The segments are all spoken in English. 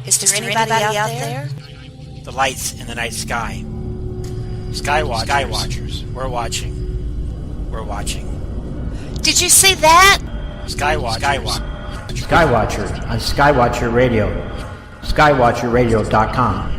Is there anybody out there? The lights in the night sky. Skywatchers. We're watching. We're watching. Did you see that? Skywatcher on Skywatcher Radio. SkywatcherRadio.com.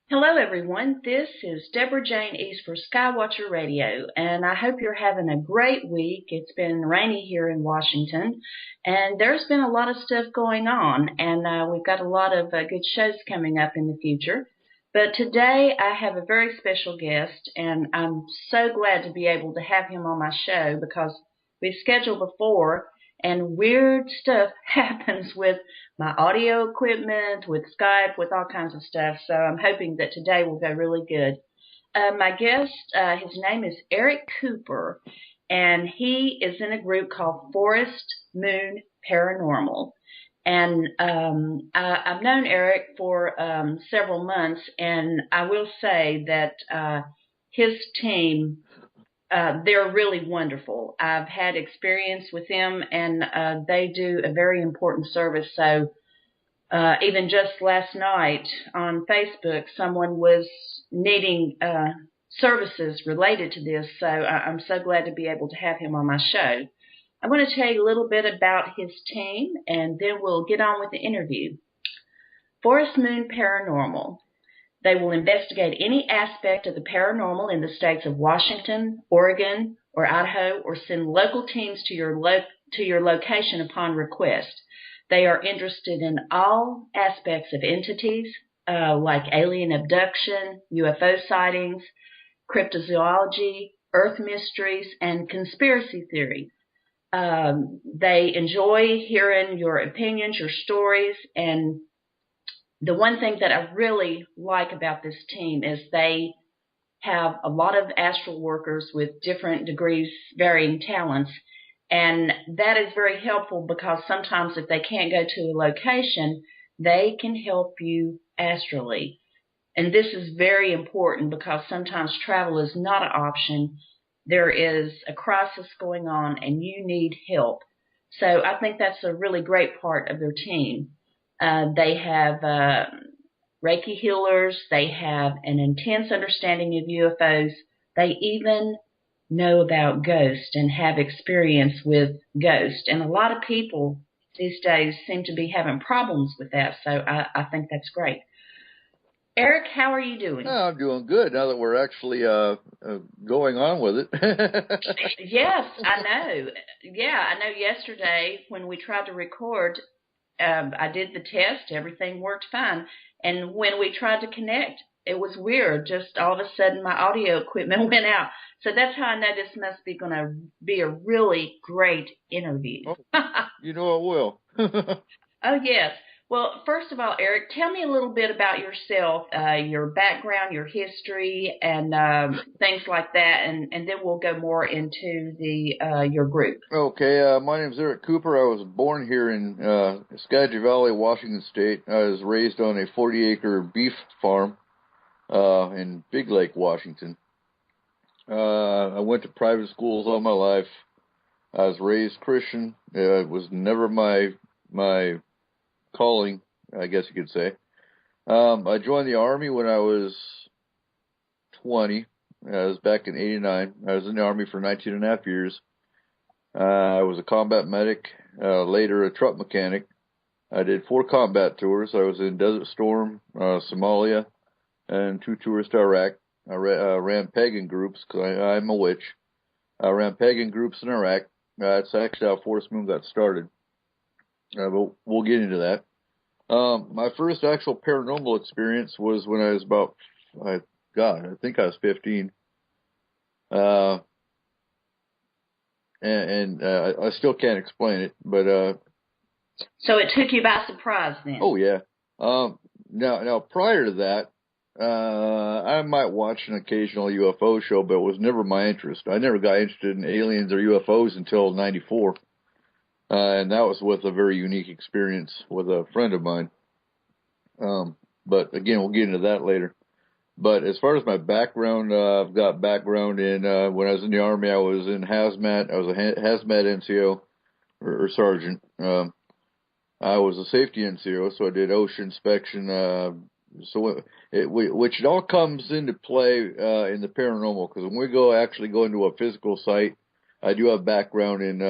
Hello, everyone. This is Deborah Jane East for Skywatcher Radio, and I hope you're having a great week. It's been rainy here in Washington, and there's been a lot of stuff going on, and we've got a lot of good shows coming up in the future. But today I have a very special guest, and I'm so glad to be able to have him on my show because we scheduled before, and weird stuff happens with my audio equipment, with Skype, with all kinds of stuff. So I'm hoping that today will go really good. My guest, his name is Eric Cooper, and he is in a group called Forest Moon Paranormal. And I've known Eric for several months, and I will say that his team, they're really wonderful. I've had experience with them, and they do a very important service. So even just last night on Facebook, someone was needing services related to this. So I'm so glad to be able to have him on my show. I'm going to tell you a little bit about his team, and then we'll get on with the interview. Forest Moon Paranormal. They will investigate any aspect of the paranormal in the states of Washington, Oregon, or Idaho, or send local teams to your location upon request. They are interested in all aspects of entities like alien abduction, UFO sightings, cryptozoology, earth mysteries, and conspiracy theories. They enjoy hearing your opinions, your stories, and the one thing that I really like about this team is they have a lot of astral workers with different degrees, varying talents, and that is very helpful because sometimes if they can't go to a location, they can help you astrally. And this is very important because sometimes travel is not an option. There is a crisis going on and you need help. So I think that's a really great part of their team. They have Reiki healers. They have an intense understanding of UFOs. They even know about ghosts and have experience with ghosts. And a lot of people these days seem to be having problems with that. So I think that's great. Eric, how are you doing? Oh, I'm doing good now that we're actually going on with it. Yes, I know. Yeah, I know yesterday when we tried to record, I did the test. Everything worked fine. And when we tried to connect, it was weird. Just all of a sudden, my audio equipment went out. So that's how I know this must be going to be a really great interview. You know it will. Oh, yes. Well, first of all, Eric, tell me a little bit about yourself, your background, your history, and things like that, and then we'll go more into your group. Okay, my name's Eric Cooper. I was born here in Skagit Valley, Washington State. I was raised on a 40-acre beef farm in Big Lake, Washington. I went to private schools all my life. I was raised Christian. It was never my calling, I guess you could say. I joined the Army when I was 20. I was back in 89. I was in the Army for 19 and a half years. I was a combat medic, later a truck mechanic. I did 4 combat tours. I was in Desert Storm, Somalia, and 2 tours to Iraq. I ran pagan groups, because I'm a witch. I ran pagan groups in Iraq. That's actually how Forest Moon got started. But we'll get into that. My first actual paranormal experience was when I was about, I think I was 15. I still can't explain it, but so it took you by surprise then? Oh yeah. Now prior to that, I might watch an occasional UFO show, but it was never my interest. I never got interested in aliens or UFOs until '94. And that was with a very unique experience with a friend of mine. But again, we'll get into that later. But as far as my background, I've got background in, when I was in the Army, I was in hazmat. I was a hazmat NCO or sergeant. I was a safety NCO, so I did OSHA inspection. Which it all comes into play in the paranormal, because when we actually go into a physical site, I do have background in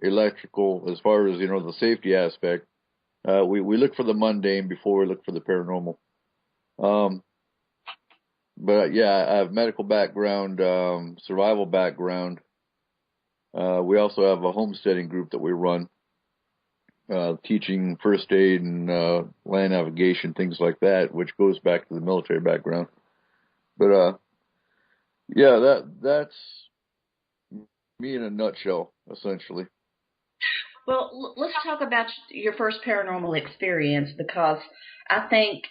electrical as far as the safety aspect. We look for the mundane before we look for the paranormal. But yeah, I have medical background, survival background. We also have a homesteading group that we run, teaching first aid and land navigation, things like that, which goes back to the military background. But yeah, that's me in a nutshell, essentially. Well, let's talk about your first paranormal experience, because I think,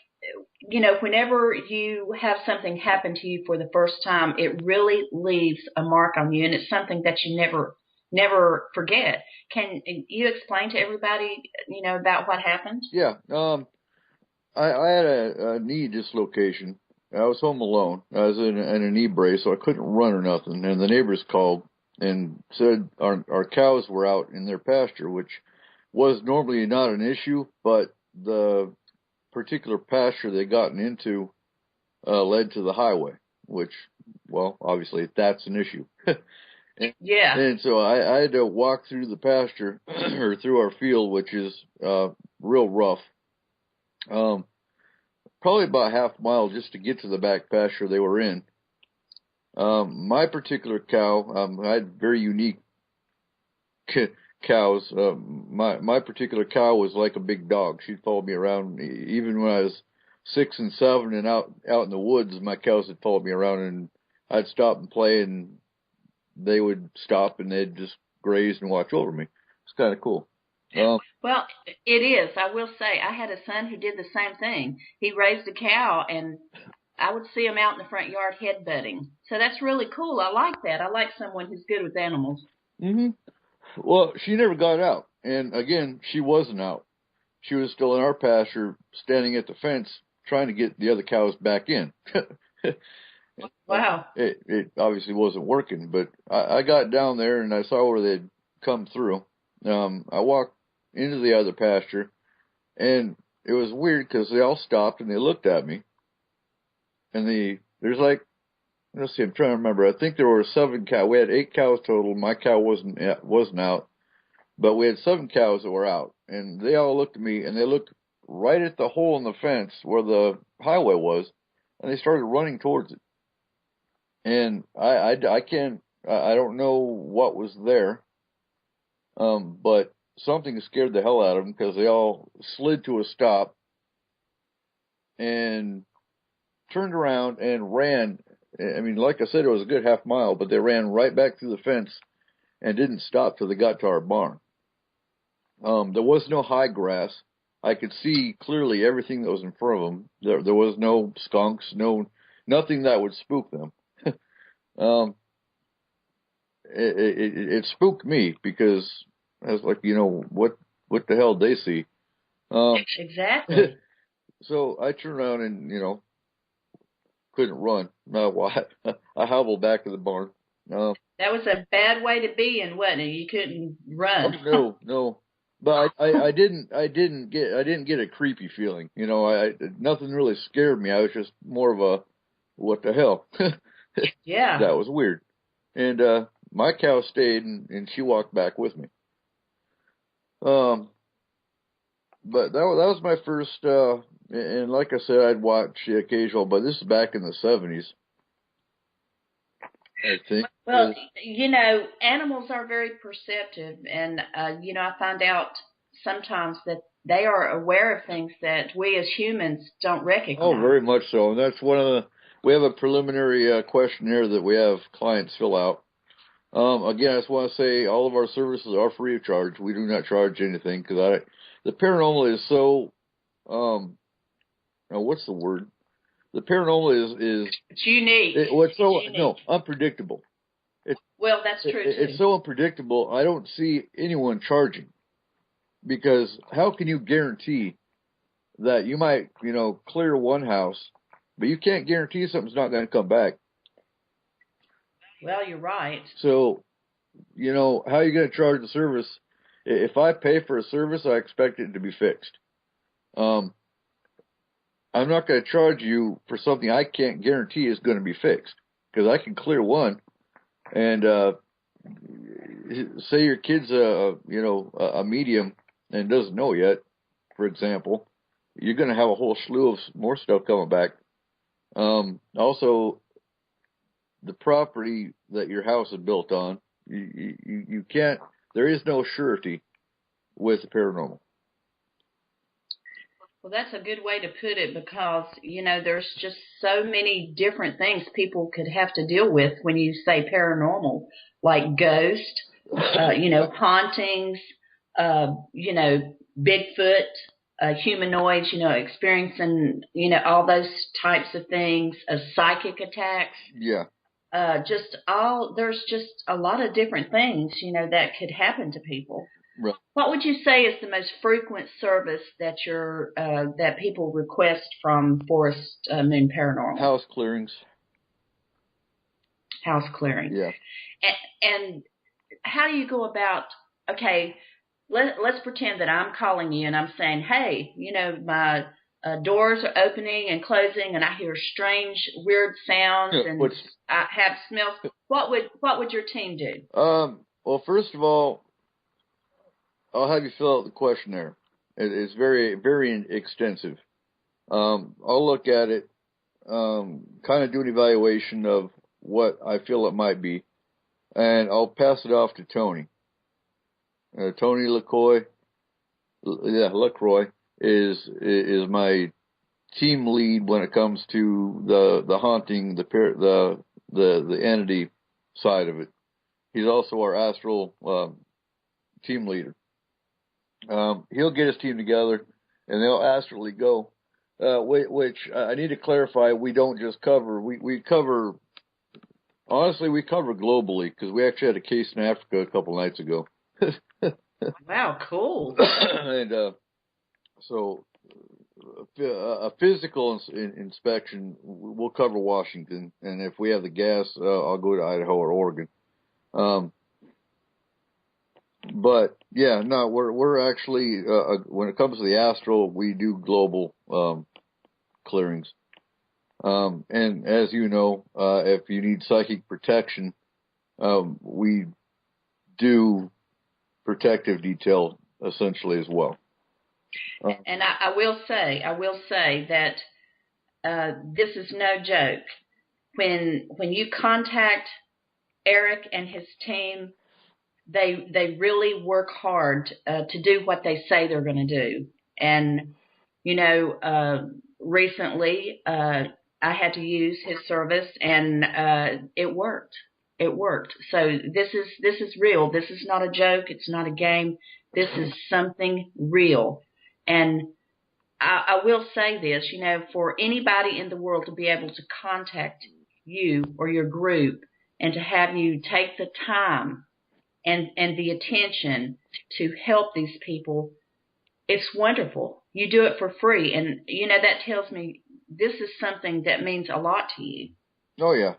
whenever you have something happen to you for the first time, it really leaves a mark on you, and it's something that you never forget. Can you explain to everybody, about what happened? Yeah. I had a knee dislocation. I was home alone. I was in a knee brace, so I couldn't run or nothing. And the neighbors called and said our cows were out in their pasture, which was normally not an issue, but the particular pasture they'd gotten into led to the highway, which, well, obviously that's an issue. Yeah. And so I had to walk through the pasture or through our field, which is real rough. Probably about half a mile just to get to the back pasture they were in. My particular cow, I had very unique cows. My particular cow was like a big dog. She'd follow me around even when I was 6 and 7 and out in the woods. My cows had followed me around, and I'd stop and play, and they would stop and they'd just graze and watch over me. It's kind of cool. Well, it is. I will say, I had a son who did the same thing. He raised a cow, and I would see him out in the front yard headbutting. So that's really cool. I like that. I like someone who's good with animals. Mm-hmm. Well, she never got out. And again, she wasn't out. She was still in our pasture, standing at the fence, trying to get the other cows back in. Wow. It obviously wasn't working, but I got down there and I saw where they'd come through. I walked into the other pasture, and it was weird because they all stopped and they looked at me. And there's like, let's see, I'm trying to remember. I think there were 7 cows. We had 8 cows total. My cow wasn't out, but we had 7 cows that were out. And they all looked at me, and they looked right at the hole in the fence where the highway was, and they started running towards it. And I don't know what was there, but something scared the hell out of them, because they all slid to a stop and turned around and ran. I mean, like I said, it was a good half mile, but they ran right back through the fence and didn't stop till they got to our barn. There was no high grass. I could see clearly everything that was in front of them. There was no skunks, nothing that would spook them. It spooked me, because I was like, what the hell did they see? Exactly. So I turned around and, couldn't run. No, I hobbled back to the barn. That was a bad way to be in, wasn't it? You couldn't run. No. But I didn't get a creepy feeling. Nothing really scared me. I was just more of a, what the hell? Yeah. That was weird. And my cow stayed, and she walked back with me. But that was my first, and like I said, I'd watch the occasional, but this is back in the 70s, I think. Well, animals are very perceptive, and, I find out sometimes that they are aware of things that we as humans don't recognize. Oh, very much so. And that's we have a preliminary questionnaire that we have clients fill out. Again, I just want to say all of our services are free of charge. We do not charge anything, because the paranormal is so, what's the word? The paranormal is it's unique. Unpredictable. Well, that's true, too. It's so unpredictable, I don't see anyone charging, because how can you guarantee that you might, clear one house, but you can't guarantee something's not going to come back? Well, you're right. So, how are you going to charge the service If I pay for a service, I expect it to be fixed. I'm not going to charge you for something I can't guarantee is going to be fixed, because I can clear one, and say your kid's a medium and doesn't know yet, for example, you're going to have a whole slew of more stuff coming back. Also, the property that your house is built on, you can't. There is no surety with the paranormal. Well, that's a good way to put it, because, there's just so many different things people could have to deal with when you say paranormal, like ghosts, hauntings, Bigfoot, humanoids, experiencing, all those types of things, psychic attacks. Yeah. There's just a lot of different things, that could happen to people. Right. What would you say is the most frequent service that that people request from Forest Moon Paranormal? House clearings. House clearing. Yeah. And how do you go about? Okay, let's pretend that I'm calling you and I'm saying, hey, my doors are opening and closing, and I hear strange, weird sounds, and I have smells. What would your team do? Well, first of all, I'll have you fill out the questionnaire. It's very, very extensive. I'll look at it, kind of do an evaluation of what I feel it might be, and I'll pass it off to Tony. Tony LaCroix is my team lead when it comes to the haunting, the entity side of it. He's also our astral team leader. He'll get his team together, and they'll astrally go. Which I need to clarify, we don't just cover. We cover. Honestly, we cover globally, because we actually had a case in Africa a couple nights ago. Wow, cool. And so a physical inspection, we'll cover Washington, and if we have the gas, I'll go to Idaho or Oregon. But yeah, no, we're actually when it comes to the astral, we do global clearings. And as you know, if you need psychic protection, we do protective detail essentially as well. And I will say that this is no joke. When you contact Eric and his team, they really work hard to do what they say they're going to do. And recently I had to use his service, and it worked. It worked. So this is real. This is not a joke. It's not a game. This is something real. And I will say this, for anybody in the world to be able to contact you or your group and to have you take the time and the attention to help these people, it's wonderful. You do it for free. And, that tells me this is something that means a lot to you. Oh, yeah.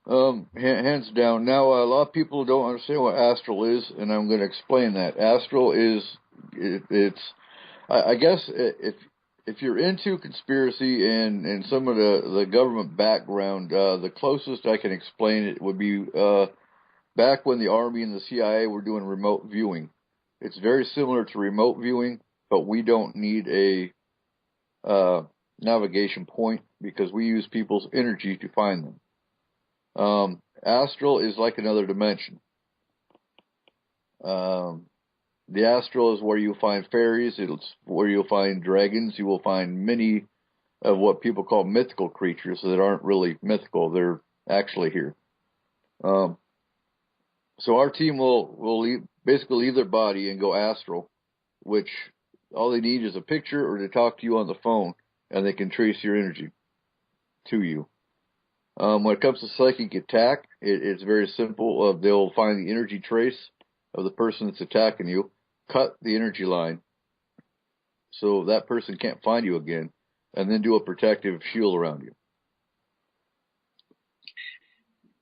Hands down. Now, a lot of people don't understand what astral is, and I'm going to explain that. Astral is, I guess, if you're into conspiracy and some of the government background, the closest I can explain it would be back when the Army and the CIA were doing remote viewing. It's very similar to remote viewing, but we don't need a navigation point, because we use people's energy to find them. Astral is like another dimension. The astral is where you'll find fairies. It's where you'll find dragons. You will find many of what people call mythical creatures that aren't really mythical. They're actually here. So our team will basically leave their body and go astral, which all they need is a picture or to talk to you on the phone, and they can trace your energy to you. When it comes to psychic attack, it's very simple. They'll find the energy trace of the person that's attacking you, cut the energy line so that person can't find you again, and then do a protective shield around you.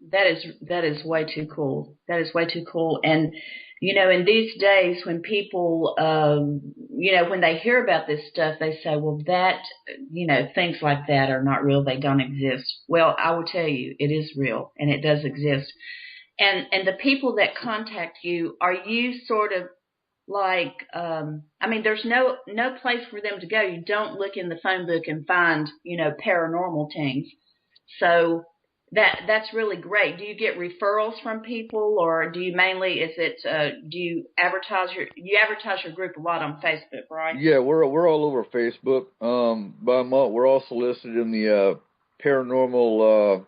That is way too cool. That is way too cool. And in these days when people, when they hear about this stuff, they say, well, things like that are not real. They don't exist. Well, I will tell you, it is real and it does exist. And the people that contact you, are you sort of like, there's no place for them to go. You don't look in the phone book and find, paranormal things. So that's really great. Do you get referrals from people, or do you mainly, do you advertise your group a lot on Facebook, right? Yeah, we're all over Facebook. We're also listed in the paranormal.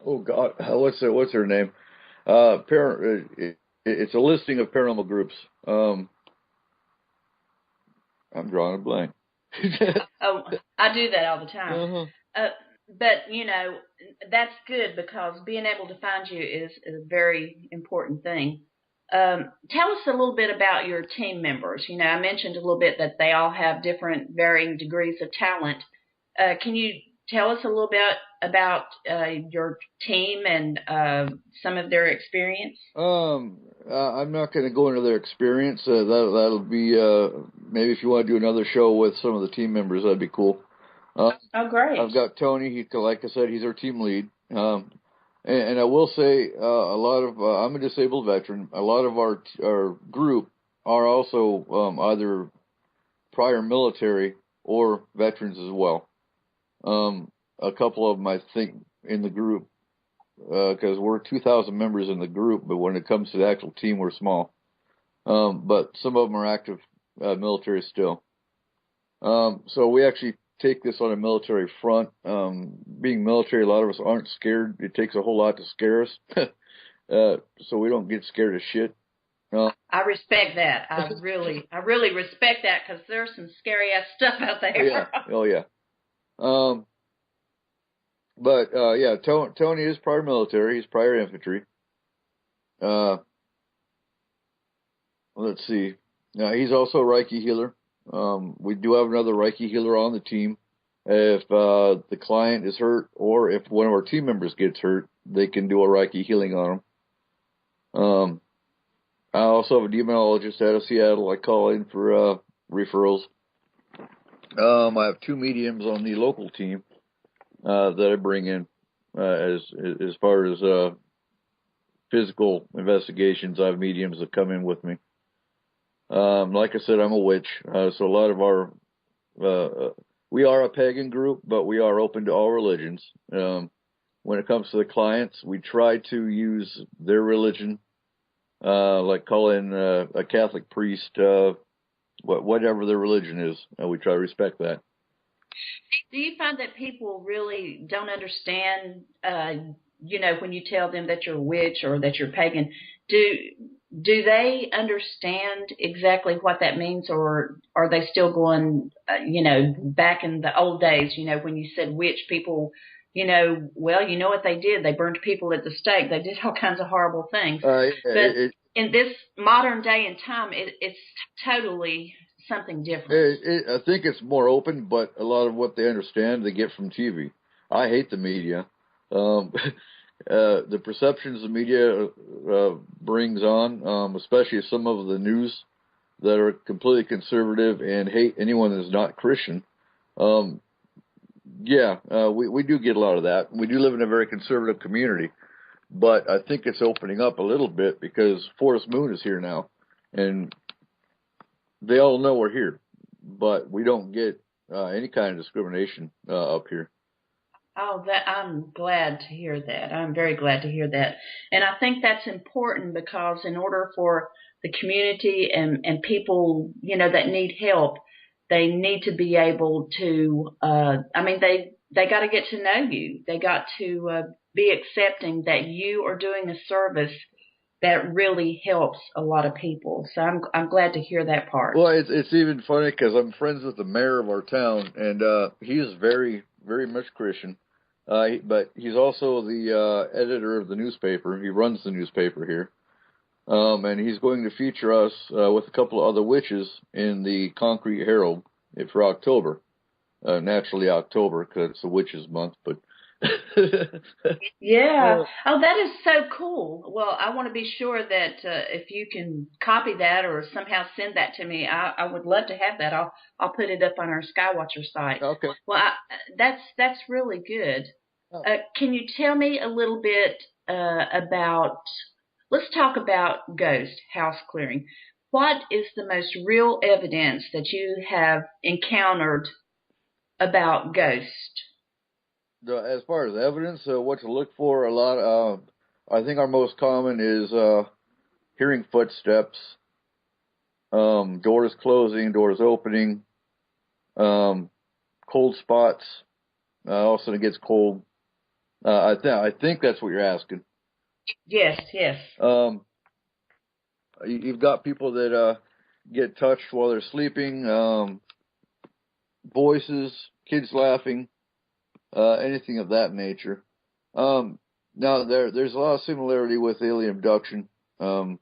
What's her name? It's a listing of paranormal groups. I'm drawing a blank. Oh, I do that all the time. But that's good, because being able to find you is a very important thing. Tell us a little bit about your team members. I mentioned a little bit that they all have different varying degrees of talent. Can you tell us a little bit about your team and some of their experience? I'm not going to go into their experience. That'll be maybe if you want to do another show with some of the team members, that'd be cool. Oh, great. I've got Tony. Like I said, he's our team lead. And I will say I'm a disabled veteran. A lot of our group are also either prior military or veterans as well. A couple of them, I think, in the group, because we're 2,000 members in the group, but when it comes to the actual team, we're small. But some of them are active military still. So we actually take this on a military front. Being military, a lot of us aren't scared. It takes a whole lot to scare us. So we don't get scared of shit. I respect that. I really respect that, because there's some scary ass stuff out there. Oh yeah. Tony is prior military. He's prior infantry. Let's see. He's also a Reiki healer. We do have another Reiki healer on the team. If the client is hurt, or if one of our team members gets hurt, they can do a Reiki healing on them. I also have a demonologist out of Seattle. I call in for referrals. I have 2 mediums on the local team that I bring in as far as physical investigations. I have mediums that come in with me. Like I said, I'm a witch, so a lot of our we are a pagan group, but we are open to all religions. When it comes to the clients, we try to use their religion, like call in a Catholic priest, whatever their religion is. We try to respect that. Do you find that people really don't understand, when you tell them that you're a witch or that you're pagan, do they understand exactly what that means, or are they still going, back in the old days, when you said witch, people, what they did? They burned people at the stake. They did all kinds of horrible things. But in this modern day and time, it's totally something different. I think it's more open, but a lot of what they understand, they get from TV. I hate the media. The perceptions the media brings on, especially some of the news that are completely conservative and hate anyone that's not Christian. We do get a lot of that. We do live in a very conservative community, but I think it's opening up a little bit because Forest Moon is here now, and they all know we're here, but we don't get any kind of discrimination up here. Oh, I'm glad to hear that. I'm very glad to hear that. And I think that's important, because in order for the community and people, that need help, they need to be able to, they got to get to know you. They got to be accepting that you are doing a service that really helps a lot of people. So I'm glad to hear that part. Well, it's even funny because I'm friends with the mayor of our town, and he is very, very much Christian. But he's also the editor of the newspaper. He runs the newspaper here. And he's going to feature us with a couple of other witches in the Concrete Herald for October. Naturally October, because it's a witches month. But Yeah. Oh, that is so cool. Well, I want to be sure that if you can copy that or somehow send that to me, I would love to have that. I'll put it up on our Skywatcher site. Okay. Well, that's really good. Oh. Can you tell me a little bit about? Let's talk about ghost house clearing. What is the most real evidence that you have encountered about ghosts? As far as evidence, what to look for, I think our most common is hearing footsteps, doors closing, doors opening, cold spots. All of a sudden it gets cold. I think that's what you're asking. Yes, yes. You've got people that get touched while they're sleeping, voices, kids laughing, anything of that nature. Now there's a lot of similarity with alien abduction. I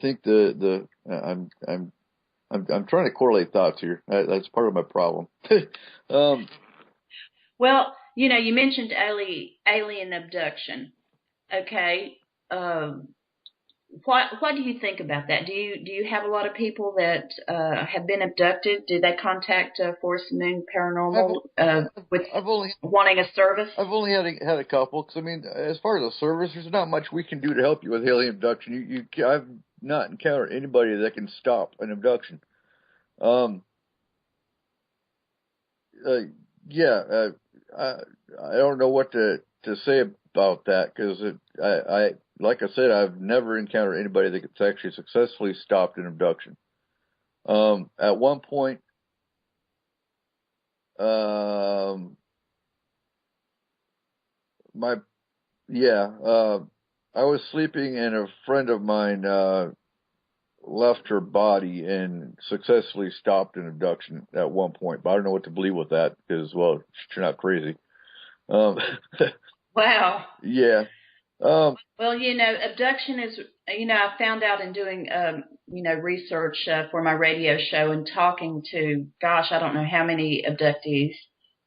think I'm trying to correlate thoughts here. That's part of my problem. Well, you mentioned alien abduction. Okay. What do you think about that? Do you have a lot of people that have been abducted? Did they contact Forest Moon Paranormal with wanting a service? I've only had a couple, because I mean, as far as a service, there's not much we can do to help you with alien abduction. I've not encountered anybody that can stop an abduction. I don't know what to say about that, because I like I said, I've never encountered anybody that's actually successfully stopped an abduction. At one point, I was sleeping and a friend of mine left her body and successfully stopped an abduction at one point. But I don't know what to believe with that, because, well, she turned out crazy. Wow. Yeah. Well, abduction is, I found out in doing, research for my radio show and talking to, gosh, I don't know how many abductees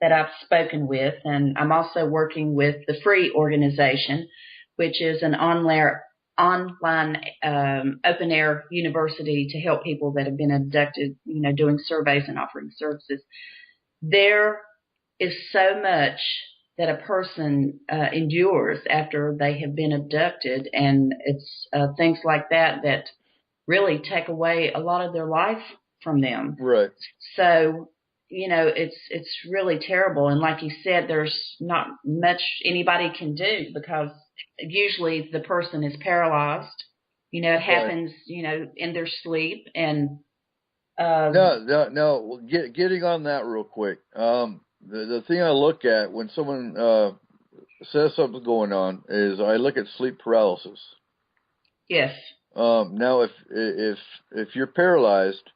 that I've spoken with. And I'm also working with the Free Organization, which is an online open air university to help people that have been abducted, doing surveys and offering services. There is so much that a person endures after they have been abducted, and it's things like that really take away a lot of their life from them. Right. So, it's really terrible. And like you said, there's not much anybody can do, because usually the person is paralyzed. It happens, in their sleep. And no. Getting on that real quick. The thing I look at when someone says something's going on is I look at sleep paralysis. Yes. Now, if you're paralyzed,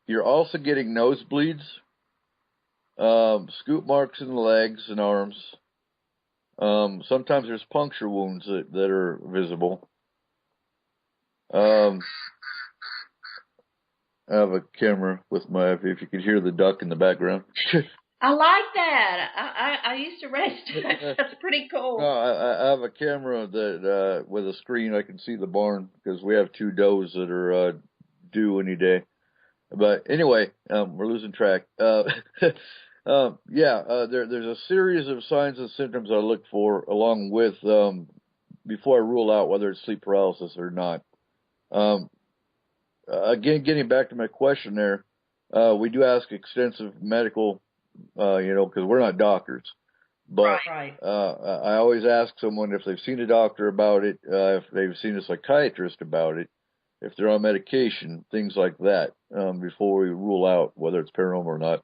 you're also getting nosebleeds, scoop marks in the legs and arms. Sometimes there's puncture wounds that are visible. I have a camera with if you could hear the duck in the background. I like that. I used to raise ducks. That's pretty cool. No, I have a camera that with a screen I can see the barn, because we have 2 does that are due any day. But anyway, we're losing track. There's a series of signs and symptoms I look for, along with before I rule out whether it's sleep paralysis or not. Again, getting back to my question there, we do ask extensive medical, because we're not doctors. But right. I always ask someone if they've seen a doctor about it, if they've seen a psychiatrist about it, if they're on medication, things like that, before we rule out whether it's paranormal or not.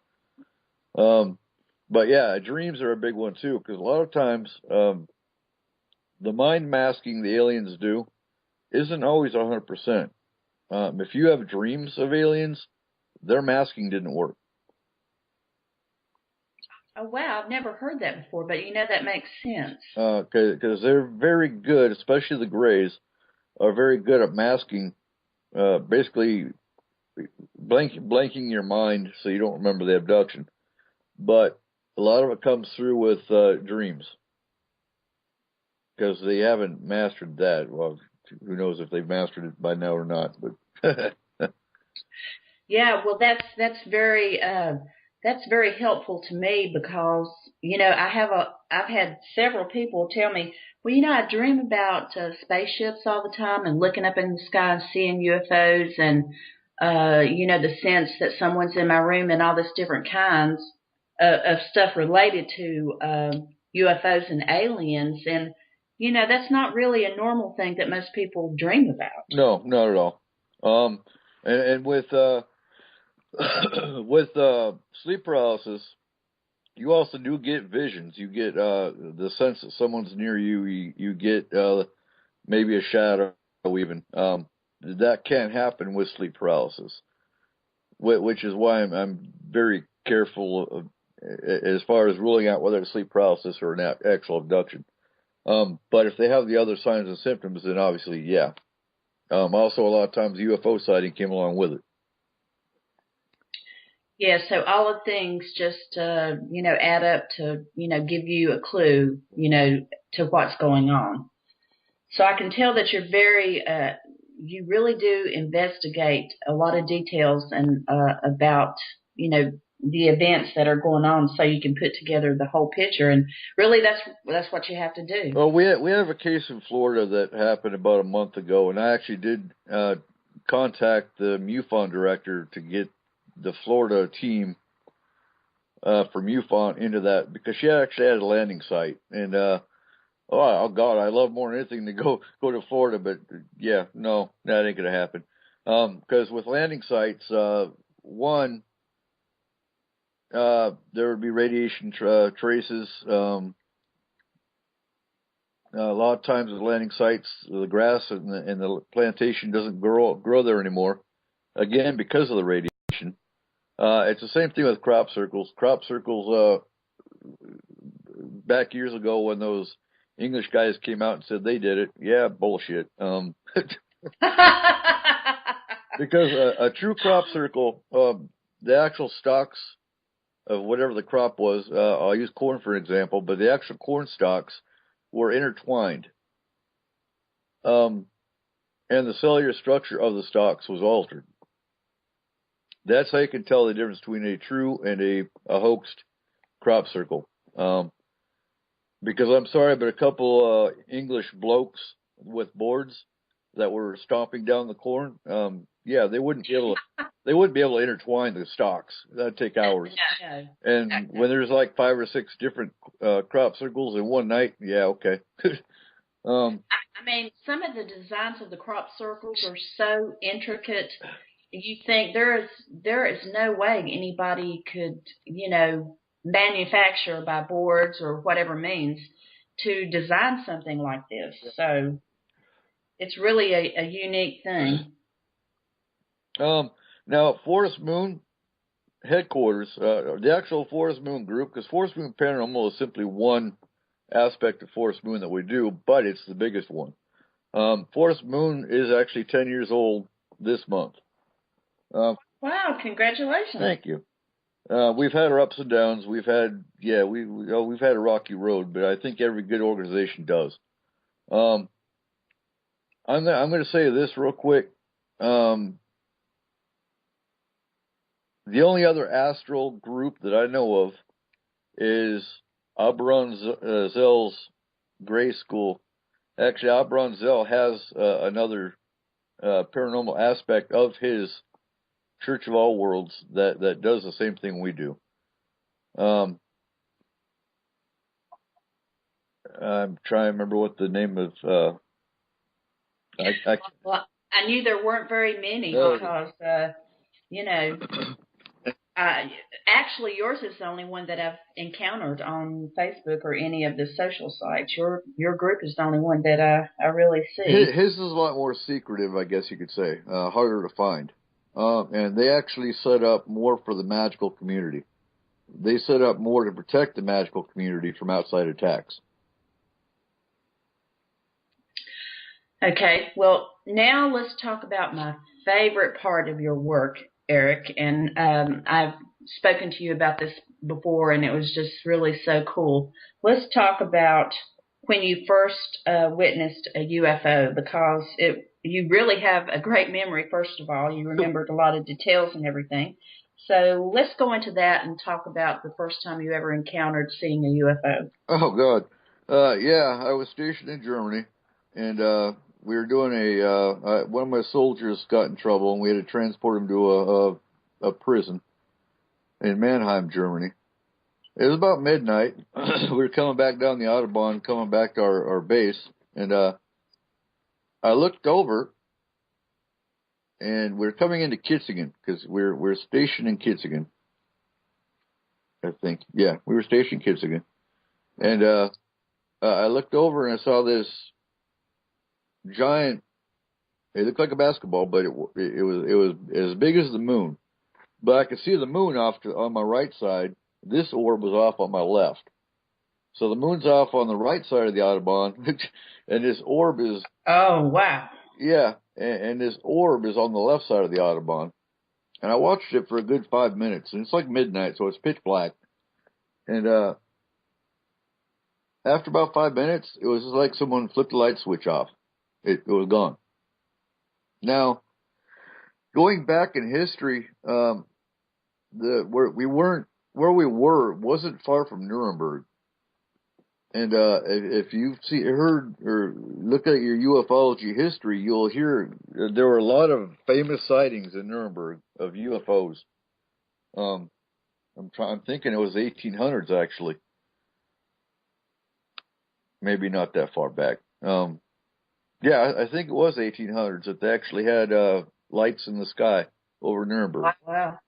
But yeah, dreams are a big one too, because a lot of times the mind masking the aliens do isn't always 100%. If you have dreams of aliens, their masking didn't work. Oh, wow. I've never heard that before, but that makes sense. Because they're very good, especially the Greys, are very good at masking, basically blanking your mind so you don't remember the abduction. But A lot of it comes through with dreams because they haven't mastered that. Well, who knows if they've mastered it by now or not? But Yeah, well, that's very helpful to me because I've had several people tell me, well, I dream about spaceships all the time and looking up in the sky and seeing UFOs and the sense that someone's in my room and all this different kinds of stuff related to UFOs and aliens, and that's not really a normal thing that most people dream about. no, not at all. And with with sleep paralysis, you also do get visions. You get the sense that someone's near you. You get maybe a shadow even. That can't happen with sleep paralysis, which is why I'm very careful as far as ruling out whether it's sleep paralysis or an actual abduction. But if they have the other signs and symptoms, then obviously, yeah. Also, a lot of times UFO sighting came along with it. Yeah, so all of things just, add up to, give you a clue, to what's going on. So I can tell that you're you really do investigate a lot of details and about, the events that are going on so you can put together the whole picture. And really that's what you have to do. Well, we have a case in Florida that happened about a month ago, and I actually did contact the MUFON director to get the Florida team from MUFON into that, because she actually had a landing site, and oh God, I love more than anything to go to Florida, but yeah, no, that ain't gonna happen. Because with landing sites, one, there would be radiation traces. A lot of times with landing sites, the grass and the plantation doesn't grow there anymore, again because of the radiation. It's the same thing with crop circles. Crop circles, back years ago when those English guys came out and said they did it, yeah, bullshit. Because a true crop circle, the actual stalks of whatever the crop was, I'll use corn for an example, but the actual corn stalks were intertwined. And the cellular structure of the stalks was altered. That's how you can tell the difference between a true and a hoaxed crop circle. Because I'm sorry, but a couple English blokes with boards that were stomping down the corn, yeah, they wouldn't be able to intertwine the stalks. That'd take hours. No. And when there's like 5 or 6 different crop circles in one night, yeah, okay. I mean, some of the designs of the crop circles are so intricate. You think there is no way anybody could, manufacture by boards or whatever means to design something like this. So it's really a unique thing. Now, Forest Moon headquarters, the actual Forest Moon group, because Forest Moon Paranormal is simply one aspect of Forest Moon that we do, but it's the biggest one. Forest Moon is actually 10 years old this month. Wow, congratulations. Thank you. We've had our ups and downs. We've had, we've had a rocky road, but I think every good organization does. I'm going to say this real quick. The only other astral group that I know of is Abron Zell's Gray School. Actually, Abron Zell has another paranormal aspect of his Church of All Worlds that does the same thing we do. I'm trying to remember what the name of. Well, I knew there weren't very many because, actually yours is the only one that I've encountered on Facebook or any of the social sites. Your group is the only one that I really see. His is a lot more secretive, I guess you could say, harder to find. And they actually set up more for the magical community. They set up more to protect the magical community from outside attacks. Okay, well, now let's talk about my favorite part of your work, Eric. And I've spoken to you about this before, and it was just really so cool. Let's talk about when you first witnessed a UFO, because you really have a great memory. First of all, you remembered a lot of details and everything. So let's go into that and talk about the first time you ever encountered seeing a UFO. Oh, God. Yeah, I was stationed in Germany, and we were doing one of my soldiers got in trouble, and we had to transport him to a prison in Mannheim, Germany. It was about midnight. We were coming back down the Autobahn, coming back to our base, and I looked over, and we're coming into Kitzingen, because we're stationed in Kitzingen, I think. Yeah, we were stationed in Kitzingen. And I looked over and I saw this giant. It looked like a basketball, but it was as big as the moon. But I could see the moon on my right side. This orb was off on my left. So the moon's off on the right side of the Autobahn, and this orb is. Oh, wow. Yeah, and this orb is on the left side of the Autobahn. And I watched it for a good 5 minutes, and it's like midnight, so it's pitch black. And after about 5 minutes, it was just like someone flipped the light switch off. It was gone. Now, going back in history, where we were wasn't far from Nuremberg. And if you've heard or looked at your ufology history, you'll hear there were a lot of famous sightings in Nuremberg of UFOs. I'm thinking it was 1800s actually. Maybe not that far back. Yeah, I think it was 1800s that they actually had lights in the sky over Nuremberg. Wow.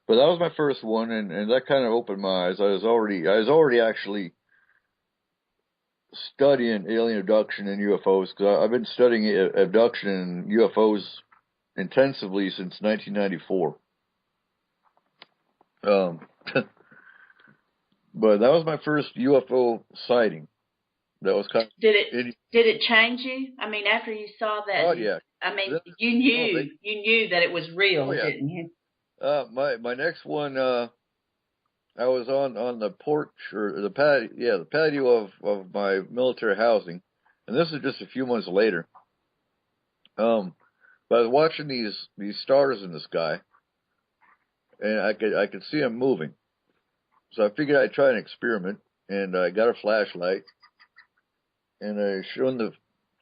But that was my first one, and that kind of opened my eyes. I was already actually studying alien abduction and UFOs, because I've been studying abduction and UFOs intensively since 1994. But that was my first UFO sighting. That was kind of did it change you? I mean, after you saw that, oh yeah. I mean, you knew that it was real, didn't you? My next one, I was on the porch or the patio of my military housing, and this is just a few months later. But I was watching these stars in the sky, and I could see them moving. So I figured I'd try an experiment, and I got a flashlight, and I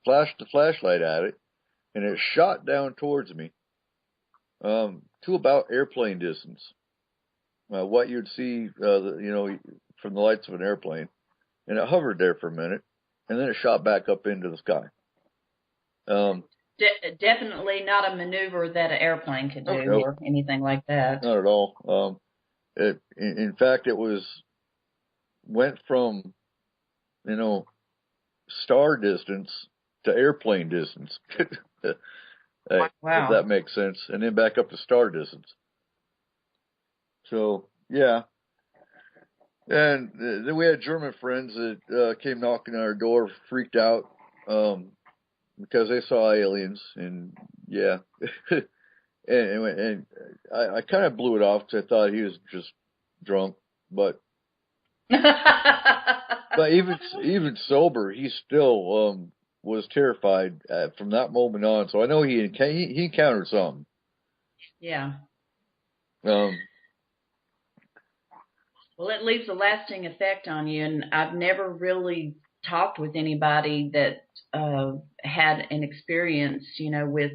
flashed the flashlight at it, and it shot down towards me. To about airplane distance, what you'd see, from the lights of an airplane, and it hovered there for a minute, and then it shot back up into the sky. Definitely not a maneuver that an airplane could do or anything like that. Not at all. In fact, it went from, star distance to airplane distance. Wow. If that makes sense, and then back up to star distance. So yeah, and then we had German friends that came knocking on our door, freaked out because they saw aliens, and yeah, and I kind of blew it off because I thought he was just drunk, but even sober, he still was terrified from that moment on. So I know he encountered something. Yeah. Well, it leaves a lasting effect on you, and I've never really talked with anybody that had an experience, with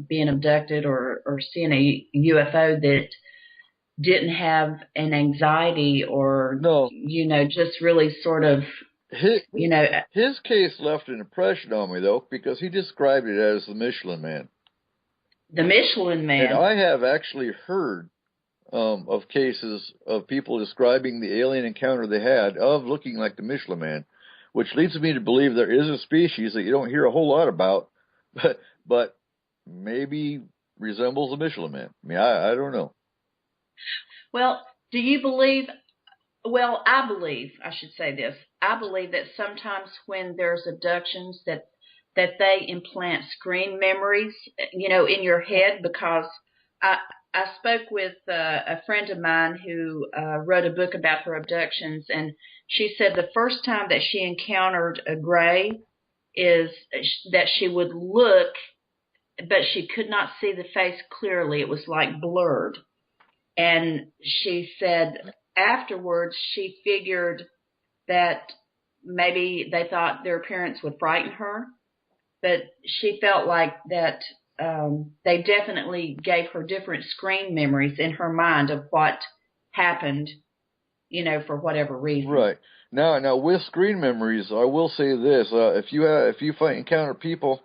being abducted or seeing a UFO that didn't have an anxiety or, just really sort of, his case left an impression on me, though, because he described it as the Michelin Man. The Michelin Man. And I have actually heard of cases of people describing the alien encounter they had of looking like the Michelin Man, which leads me to believe there is a species that you don't hear a whole lot about, but maybe resembles the Michelin Man. I mean, I don't know. Well, do you believe... Well, I believe that sometimes when there's abductions that they implant screen memories, in your head, because I spoke with a friend of mine who wrote a book about her abductions, and she said the first time that she encountered a gray is that she would look, but she could not see the face clearly. It was like blurred. And she said afterwards she figured that maybe they thought their appearance would frighten her, but she felt like that they definitely gave her different screen memories in her mind of what happened, for whatever reason. Right. Now with screen memories, I will say this: if you encounter people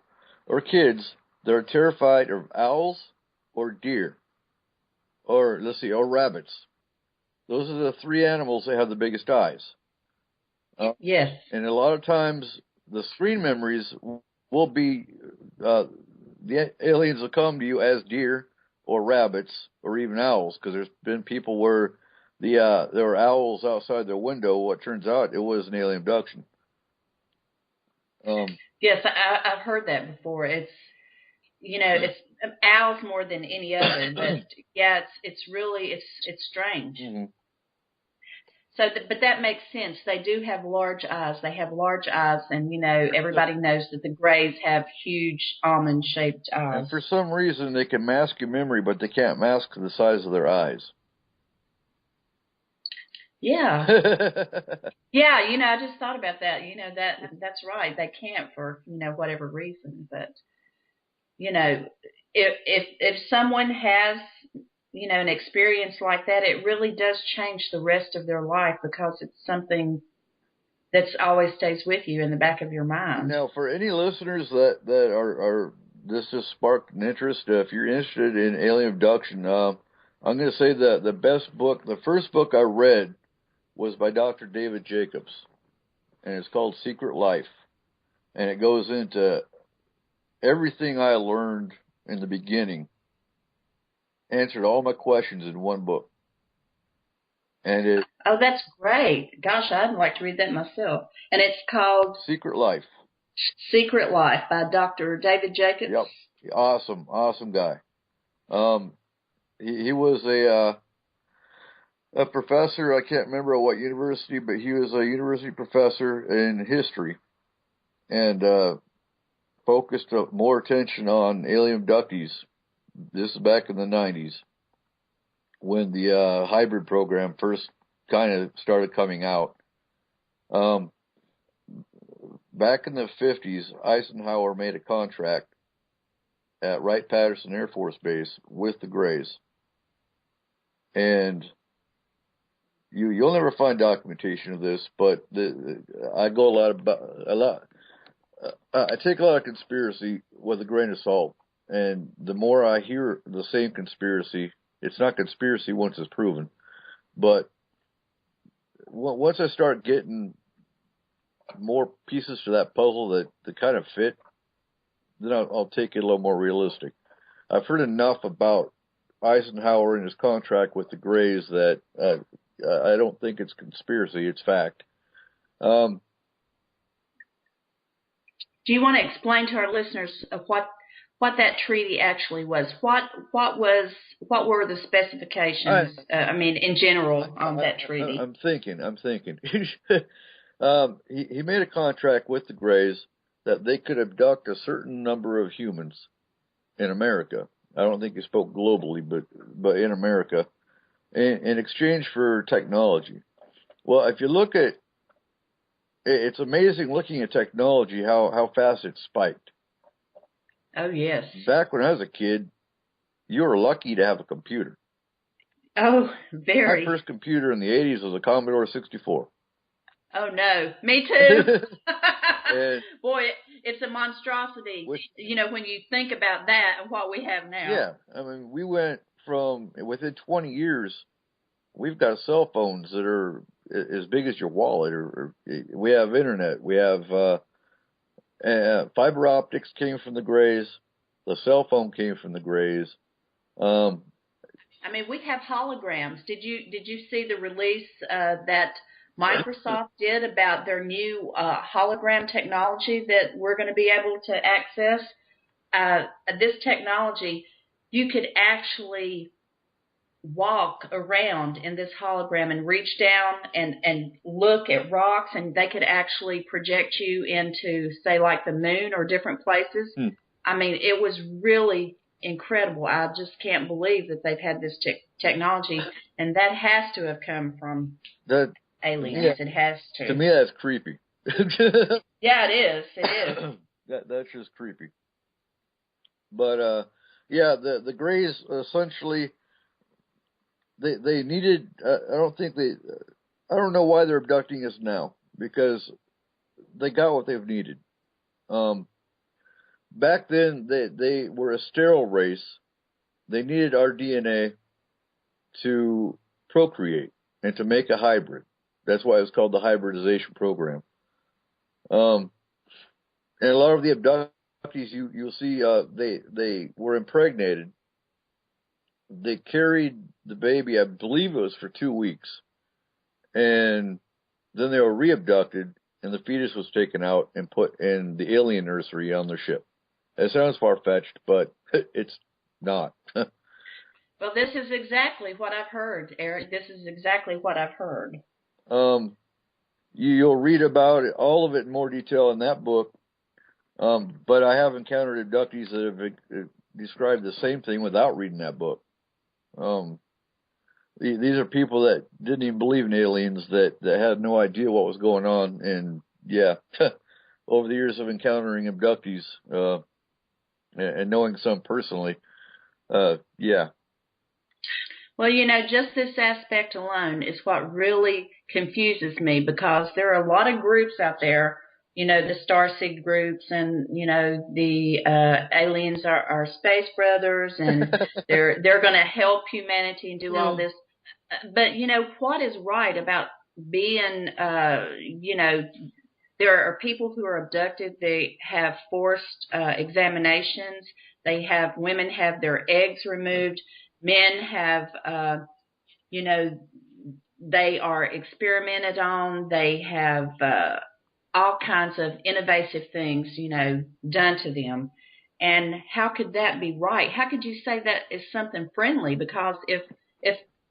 or kids that are terrified of owls or deer, or or rabbits, those are the three animals that have the biggest eyes. Yes. And a lot of times, the screen memories will be the aliens will come to you as deer or rabbits or even owls, because there's been people where there were owls outside their window. What turns out it was an alien abduction. Yes, I've heard that before. It's it's owls more than any other, but yeah, it's really strange. Mm-hmm. So, but that makes sense. They do have large eyes. They have large eyes, and everybody knows that the Greys have huge almond-shaped eyes. And for some reason, they can mask your memory, but they can't mask the size of their eyes. Yeah. Yeah, I just thought about that. That's right. They can't for, whatever reason. But, if someone has, an experience like that, it really does change the rest of their life, because it's something that's always stays with you in the back of your mind. Now, for any listeners that are this has sparked an interest, if you're interested in alien abduction, I'm going to say that the first book I read was by Dr. David Jacobs, and it's called Secret Life, and it goes into everything I learned in the beginning, answered all my questions in one book. And oh, that's great. Gosh, I'd like to read that myself. And it's called Secret Life. Secret Life by Dr. David Jacobs. Yep. Awesome guy. He was a professor. I can't remember at what university, but he was a university professor in history, and focused more attention on alien abductees. This is back in the 90s, when the hybrid program first kind of started coming out. Back in the 50s, Eisenhower made a contract at Wright-Patterson Air Force Base with the Greys, and you'll never find documentation of this, but I take a lot of conspiracy with a grain of salt, and the more I hear the same conspiracy, it's not conspiracy once it's proven, but once I start getting more pieces to that puzzle that kind of fit, then I'll take it a little more realistic. I've heard enough about Eisenhower and his contract with the Greys that I don't think it's conspiracy, it's fact. Do you want to explain to our listeners what that treaty actually was? What were the specifications? In general, on that treaty. I'm thinking. He made a contract with the Greys that they could abduct a certain number of humans in America. I don't think he spoke globally, but in America, in exchange for technology. Well, if you look at, it's amazing looking at technology, how fast it spiked. Oh, yes. Back when I was a kid, you were lucky to have a computer. Oh, very. My first computer in the 80s was a Commodore 64. Oh, no. Me too. And boy, it's a monstrosity, when you think about that and what we have now. Yeah. We went from, within 20 years, we've got cell phones that are as big as your wallet, or we have internet. We have fiber optics came from the Greys. The cell phone came from the Greys. We have holograms. Did you see the release that Microsoft did about their new hologram technology that we're going to be able to access? This technology, you could actually walk around in this hologram and reach down and look at rocks, and they could actually project you into, say, like the moon or different places. I mean, it was really incredible. I just can't believe that they've had this technology, and that has to have come from aliens. Yeah, it has to. To me, that's creepy. Yeah, it is. It is. That's just creepy. But yeah, the Greys essentially they needed. I don't know why they're abducting us now, because they got what they've needed. Back then, they were a sterile race. They needed our DNA to procreate and to make a hybrid. That's why it was called the hybridization program. And a lot of the abductees, you'll see, they were impregnated. They carried the baby, I believe it was for 2 weeks, and then they were re-abducted, and the fetus was taken out and put in the alien nursery on their ship. It sounds far-fetched, but it's not. Well, this is exactly what I've heard, Eric. This is exactly what I've heard. You'll read about it, all of it in more detail in that book. But I have encountered abductees that have described the same thing without reading that book. These are people that didn't even believe in aliens, that had no idea what was going on. And yeah, over the years of encountering abductees, and knowing some personally, yeah. Well, you know, just this aspect alone is what really confuses me, because there are a lot of groups out there, you know, the Starseed groups, and, you know, the aliens are space brothers, and they're going to help humanity and do all this. But, you know, what is right about being, you know, there are people who are abducted. They have forced examinations. Women have their eggs removed. Men have, you know, they are experimented on. They have all kinds of invasive things, you know, done to them. And how could that be right? How could you say that is something friendly? Because if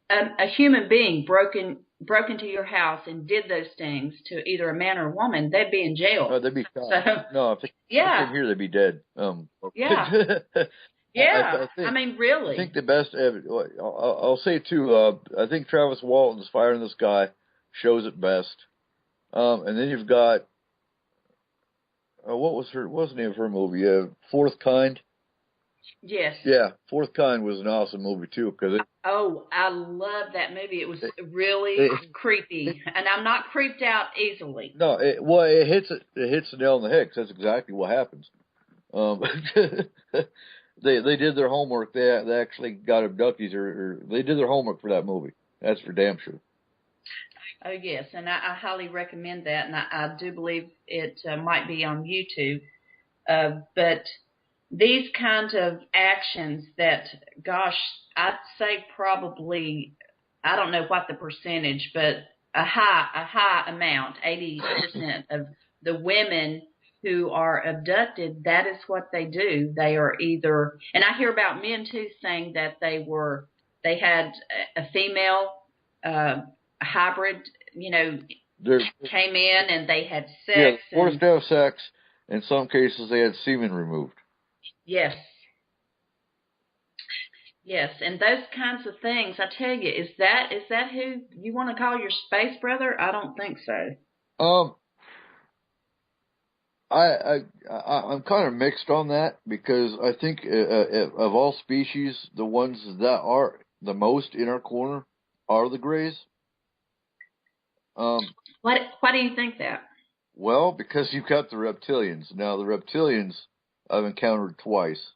a human being broke into your house and did those things to either a man or a woman, they'd be in jail. Oh, they'd be shot. So, no, if they came here, they'd be dead. Yeah. Yeah, I mean, really. I think the best, I'll say too, I think Travis Walton's Fire in the Sky shows it best. And then you've got, what was the name of her movie? Fourth Kind? Yes. Yeah, Fourth Kind was an awesome movie too, because Oh, I love that movie. It was really creepy, and I'm not creeped out easily. No, it hits the nail on the head, 'cause that's exactly what happens. They did their homework. They actually got abductees, or they did their homework for that movie. That's for damn sure. Oh, yes, and I highly recommend that, and I do believe it might be on YouTube. But these kinds of actions that, gosh, I'd say probably, I don't know what the percentage, but a high amount, 80% of the women who are abducted, that is what they do. They are either, and I hear about men too saying that they had a female hybrid, you know, came in and they had sex. Yeah, forced to have sex. In some cases, they had semen removed. Yes. Yes, and those kinds of things, I tell you, is that who you want to call your space brother? I don't think so. I'm kind of mixed on that, because I think of all species, the ones that are the most in our corner are the Greys. Why do you think that? Well, because you've got the reptilians. Now, the reptilians I've encountered twice.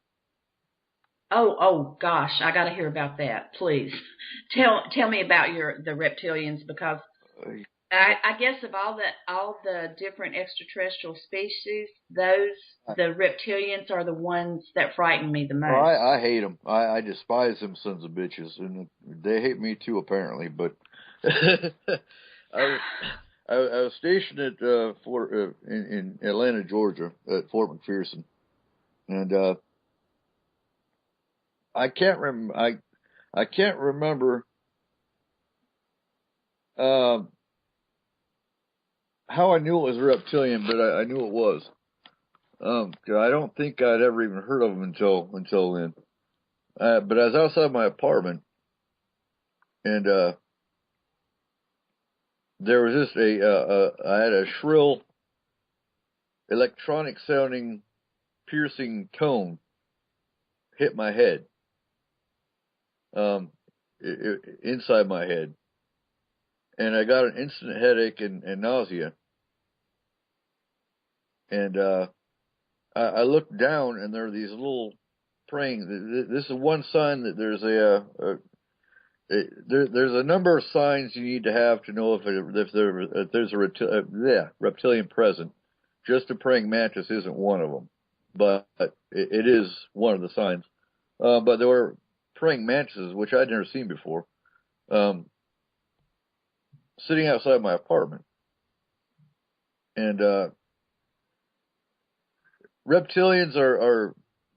Oh gosh, I got to hear about that, please. Tell me about the reptilians, because I guess of all the different extraterrestrial species, the reptilians are the ones that frighten me the most. Well, I hate them. I despise them sons of bitches, and they hate me too, apparently. But I was stationed at in Atlanta, Georgia, at Fort McPherson, and I can't remember. I can't remember how I knew it was reptilian, but I knew it was. 'Cause I don't think I'd ever even heard of them until then. But I was outside my apartment, and there was just I had a shrill, electronic sounding, piercing tone hit my head, inside my head, and I got an instant headache and nausea. And I looked down, and there are these little praying. This is one sign that there's there's a number of signs you need to have to know if there's a reptilian present. Just a praying mantis isn't one of them, but it is one of the signs. But there were praying mantises, which I'd never seen before, sitting outside my apartment. And reptilians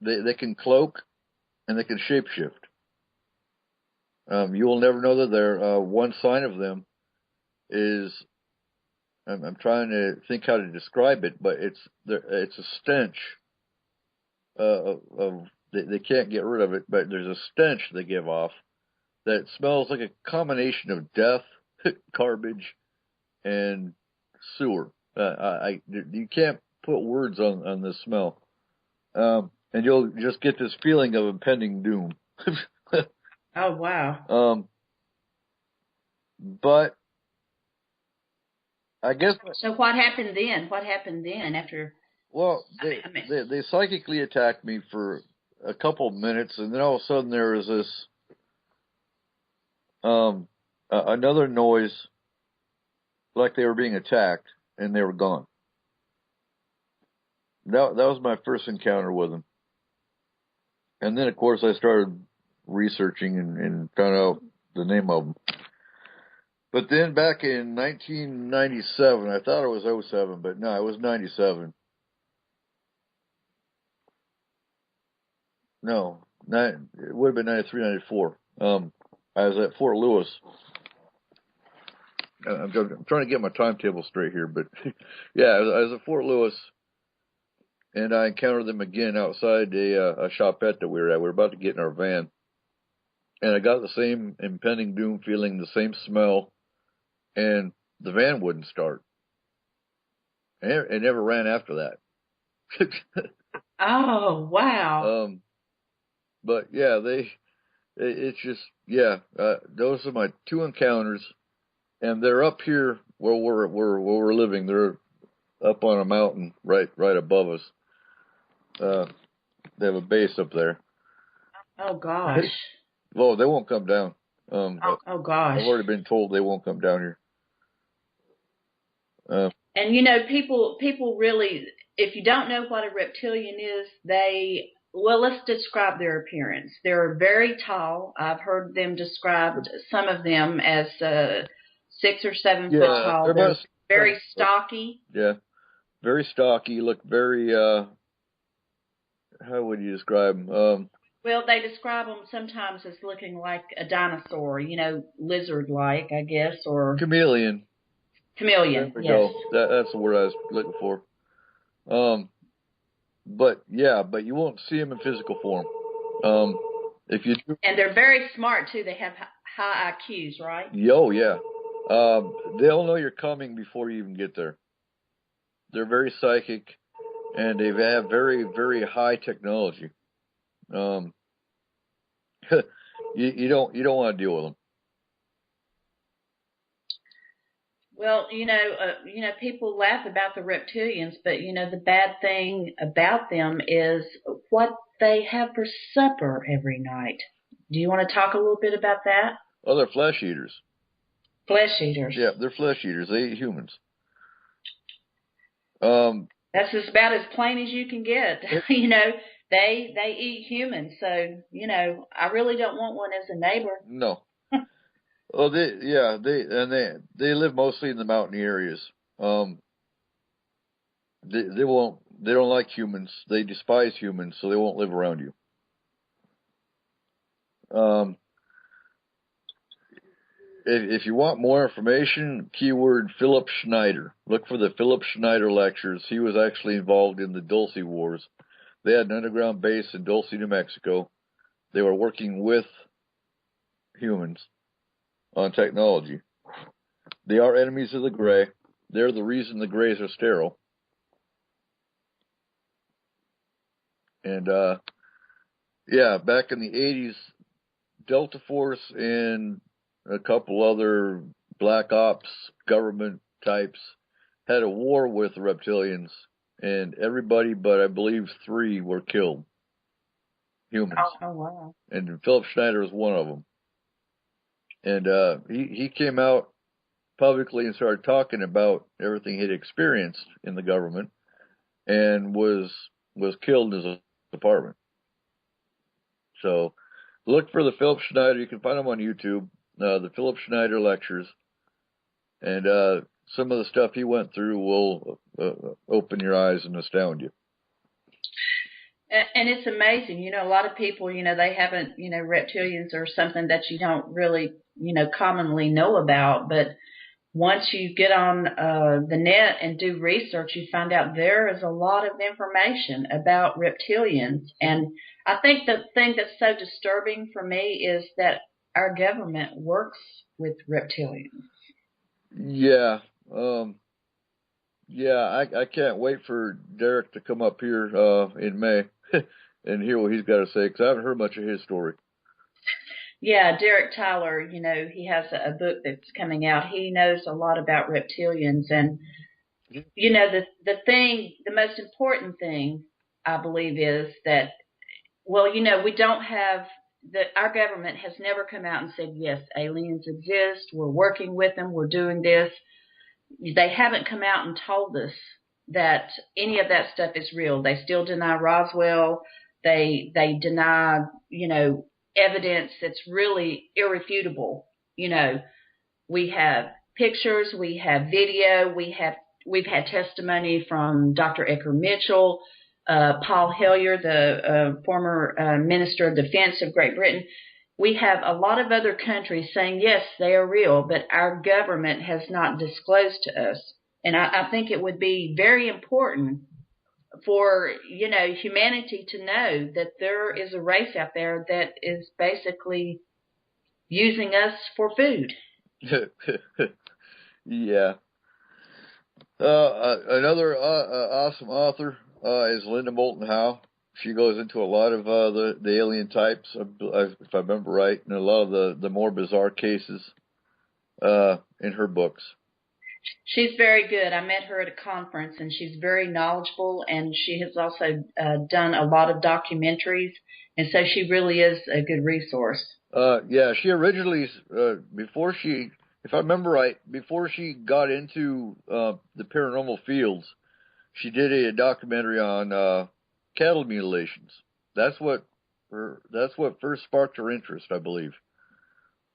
they can cloak and they can shapeshift. You will never know that they're one sign of them is, I'm trying to think how to describe it, but it's a stench they can't get rid of it, but there's a stench they give off that smells like a combination of death, garbage, and sewer. You can't put words on this smell, and you'll just get this feeling of impending doom. Oh, wow. But I guess. So what happened then? What happened then after? Well, they psychically attacked me for a couple of minutes, and then all of a sudden there was this another noise, like they were being attacked, and they were gone. That was my first encounter with them. And then, of course, I started researching and found out the name of them. But then back in 1997, I thought it was 07, but no, it was 97. No, it would have been 93, 94. I was at Fort Lewis. I'm trying to get my timetable straight here, but yeah, I was at Fort Lewis, and I encountered them again outside a shopette that we were at. We were about to get in our van, and I got the same impending doom feeling, the same smell, and the van wouldn't start. And it never ran after that. Oh, wow. But yeah, it's just, yeah, those are my two encounters, and they're up here where we're living. They're up on a mountain right above us. They have a base up there. Oh, gosh. Well, they won't come down. Oh, gosh. I've already been told they won't come down here. And you know, people really, if you don't know what a reptilian is, let's describe their appearance. They're very tall. I've heard them described, some of them, as 6 or 7 foot tall. They're very stocky. Yeah, very stocky. Look very, how would you describe them? Well, they describe them sometimes as looking like a dinosaur, lizard-like, I guess, or... Chameleon. Chameleon, yes. That's the word I was looking for. But you won't see them in physical form. If you do, and they're very smart too. They have high IQs, right? Oh yeah. They'll know you're coming before you even get there. They're very psychic, and they have very, very high technology. You don't want to deal with them. Well, people laugh about the reptilians, but the bad thing about them is what they have for supper every night. Do you want to talk a little bit about that? Oh, they're flesh eaters. Flesh eaters. Yeah, they're flesh eaters. They eat humans. That's just about as plain as you can get. They eat humans, so I really don't want one as a neighbor. No. Well, they live mostly in the mountain areas. They don't like humans. They despise humans, so they won't live around you. if you want more information, keyword Philip Schneider. Look for the Philip Schneider lectures. He was actually involved in the Dulce Wars. They had an underground base in Dulce, New Mexico. They were working with humans on technology. They are enemies of the gray. They're the reason the grays are sterile. And, yeah, back in the 80s, Delta Force and a couple other black ops government types had a war with the reptilians, and everybody but I believe 3 were killed. Humans. Oh wow. And Philip Schneider was one of them. And he came out publicly and started talking about everything he'd experienced in the government, and was killed in his apartment. So look for the Philip Schneider. You can find him on YouTube, the Philip Schneider lectures. And some of the stuff he went through will open your eyes and astound you. And it's amazing, you know, a lot of people, you know, they haven't, you know, reptilians are something that you don't really, you know, commonly know about. But once you get on the net and do research, you find out there is a lot of information about reptilians. And I think the thing that's so disturbing for me is that our government works with reptilians. Yeah. Yeah, I can't wait for Derek to come up here in May and hear what he's got to say, because I haven't heard much of his story. Yeah, Derek Tyler, you know, he has a book that's coming out. He knows a lot about reptilians. And, you know, the most important thing, I believe, is that, well, you know, we don't have, our government has never come out and said, yes, aliens exist, we're working with them, we're doing this. They haven't come out and told us that any of that stuff is real. They still deny Roswell. They deny, you know, evidence that's really irrefutable. You know, we have pictures, we have video, we've had testimony from Dr. Edgar Mitchell, Paul Hellyer, the former Minister of Defense of Great Britain. We have a lot of other countries saying, yes, they are real, but our government has not disclosed to us. And I think it would be very important for, you know, humanity to know that there is a race out there that is basically using us for food. Yeah. Another awesome author is Linda Moulton Howe. She goes into a lot of the alien types, if I remember right, and a lot of the more bizarre cases in her books. She's very good. I met her at a conference, and she's very knowledgeable, and she has also done a lot of documentaries, and so she really is a good resource. Yeah, she originally, before she, if I remember right, before she got into the paranormal fields, she did a documentary on cattle mutilations. That's what first sparked her interest, I believe.